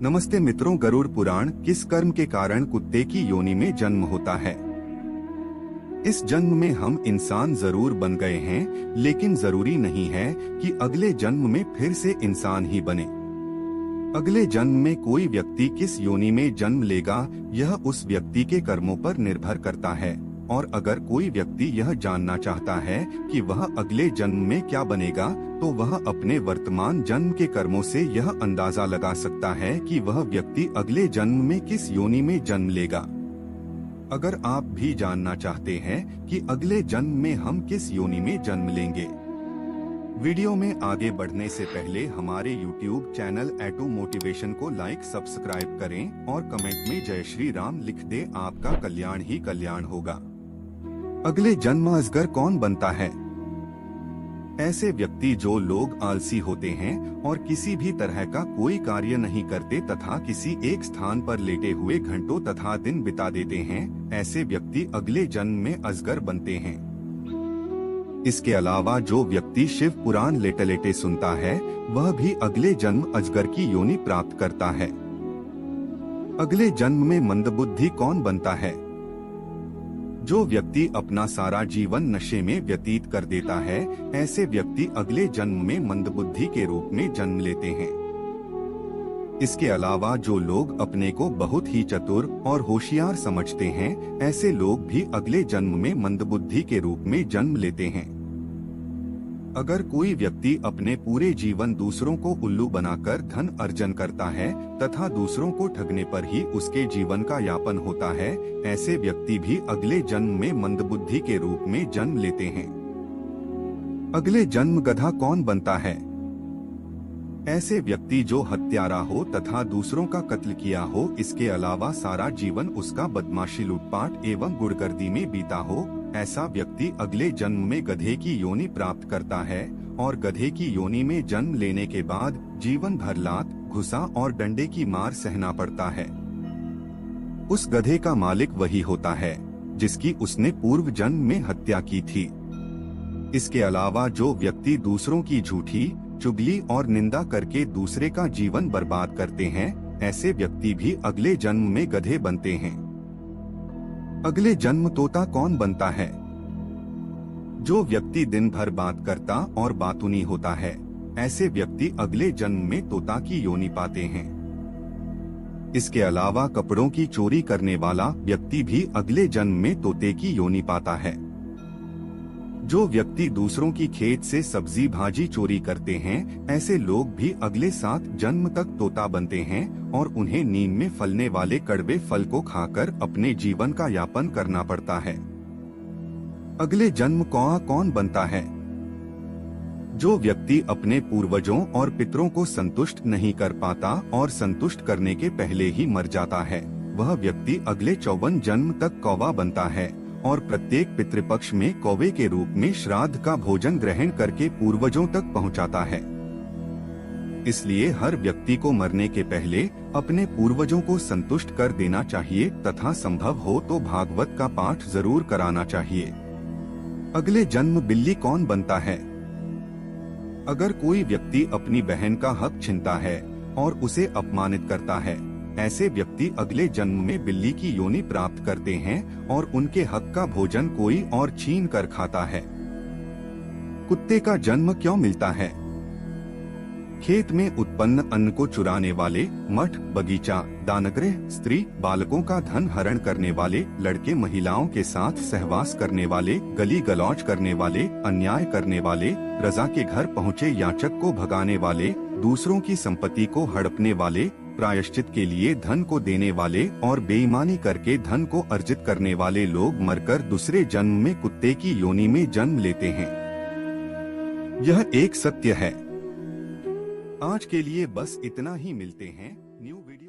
नमस्ते मित्रों, गरुड़ पुराण। किस कर्म के कारण कुत्ते की योनि में जन्म होता है? इस जन्म में हम इंसान जरूर बन गए हैं, लेकिन जरूरी नहीं है कि अगले जन्म में फिर से इंसान ही बने। अगले जन्म में कोई व्यक्ति किस योनि में जन्म लेगा, यह उस व्यक्ति के कर्मों पर निर्भर करता है। और अगर कोई व्यक्ति यह जानना चाहता है कि वह अगले जन्म में क्या बनेगा, तो वह अपने वर्तमान जन्म के कर्मों से यह अंदाजा लगा सकता है कि वह व्यक्ति अगले जन्म में किस योनि में जन्म लेगा। अगर आप भी जानना चाहते हैं कि अगले जन्म में हम किस योनि में जन्म लेंगे, वीडियो में आगे बढ़ने से पहले हमारे YouTube चैनल एटू मोटिवेशन को लाइक सब्सक्राइब करें और कमेंट में जय श्री राम लिख दे। आपका कल्याण ही कल्याण होगा। अगले जन्म अजगर कौन बनता है? ऐसे व्यक्ति जो लोग आलसी होते हैं और किसी भी तरह का कोई कार्य नहीं करते तथा किसी एक स्थान पर लेटे हुए घंटों तथा दिन बिता देते हैं, ऐसे व्यक्ति अगले जन्म में अजगर बनते हैं। इसके अलावा जो व्यक्ति शिव पुराण लेटे लेटे सुनता है, वह भी अगले जन्म अजगर की योनि प्राप्त करता है। अगले जन्म में मंदबुद्धि कौन बनता है? जो व्यक्ति अपना सारा जीवन नशे में व्यतीत कर देता है, ऐसे व्यक्ति अगले जन्म में मंदबुद्धि के रूप में जन्म लेते हैं। इसके अलावा जो लोग अपने को बहुत ही चतुर और होशियार समझते हैं, ऐसे लोग भी अगले जन्म में मंदबुद्धि के रूप में जन्म लेते हैं। अगर कोई व्यक्ति अपने पूरे जीवन दूसरों को उल्लू बनाकर धन अर्जन करता है तथा दूसरों को ठगने पर ही उसके जीवन का यापन होता है, ऐसे व्यक्ति भी अगले जन्म में मंदबुद्धि के रूप में जन्म लेते हैं। अगले जन्म गधा कौन बनता है? ऐसे व्यक्ति जो हत्यारा हो तथा दूसरों का कत्ल किया हो, इसके अलावा सारा जीवन उसका बदमाशी, लूटपाट एवं गुड़गर्दी में बीता हो, ऐसा व्यक्ति अगले जन्म में गधे की योनि प्राप्त करता है और गधे की योनि में जन्म लेने के बाद जीवन भर लात, घुसा और डंडे की मार सहना पड़ता है। उस गधे का मालिक वही होता है जिसकी उसने पूर्व जन्म में हत्या की थी। इसके अलावा जो व्यक्ति दूसरों की झूठी, चुगली और निंदा करके दूसरे का जीवन बर्बाद करते हैं, ऐसे व्यक्ति भी अगले जन्म में गधे बनते हैं। अगले जन्म तोता कौन बनता है? जो व्यक्ति दिन भर बात करता और बातूनी होता है, ऐसे व्यक्ति अगले जन्म में तोता की योनि पाते हैं। इसके अलावा कपड़ों की चोरी करने वाला व्यक्ति भी अगले जन्म में तोते की योनि पाता है। जो व्यक्ति दूसरों की खेत से सब्जी भाजी चोरी करते हैं, ऐसे लोग भी अगले 7 जन्म तक तोता बनते हैं और उन्हें नीम में फलने वाले कड़वे फल को खाकर अपने जीवन का यापन करना पड़ता है। अगले जन्म कौआ कौन बनता है? जो व्यक्ति अपने पूर्वजों और पितरों को संतुष्ट नहीं कर पाता और संतुष्ट करने के पहले ही मर जाता है, वह व्यक्ति अगले 54 जन्म तक कौवा बनता है और प्रत्येक पितृपक्ष में कौवे के रूप में श्राद्ध का भोजन ग्रहण करके पूर्वजों तक पहुंचाता है। इसलिए हर व्यक्ति को मरने के पहले अपने पूर्वजों को संतुष्ट कर देना चाहिए तथा संभव हो तो भागवत का पाठ जरूर कराना चाहिए। अगले जन्म बिल्ली कौन बनता है? अगर कोई व्यक्ति अपनी बहन का हक छीनता है और उसे अपमानित करता है, ऐसे व्यक्ति अगले जन्म में बिल्ली की योनि प्राप्त करते हैं और उनके हक का भोजन कोई और छीन कर खाता है। कुत्ते का जन्म क्यों मिलता है? खेत में उत्पन्न अन्न को चुराने वाले, मठ, बगीचा, दानगृह, स्त्री, बालकों का धन हरण करने वाले, लड़के महिलाओं के साथ सहवास करने वाले, गली गलौज करने वाले, अन्याय करने वाले, रजा के घर पहुँचे याचक को भगाने वाले, दूसरों की संपत्ति को हड़पने वाले, प्रायश्चित के लिए धन को देने वाले और बेईमानी करके धन को अर्जित करने वाले लोग मरकर दूसरे जन्म में कुत्ते की योनि में जन्म लेते हैं। यह एक सत्य है। आज के लिए बस इतना ही। मिलते हैं न्यू वीडियो।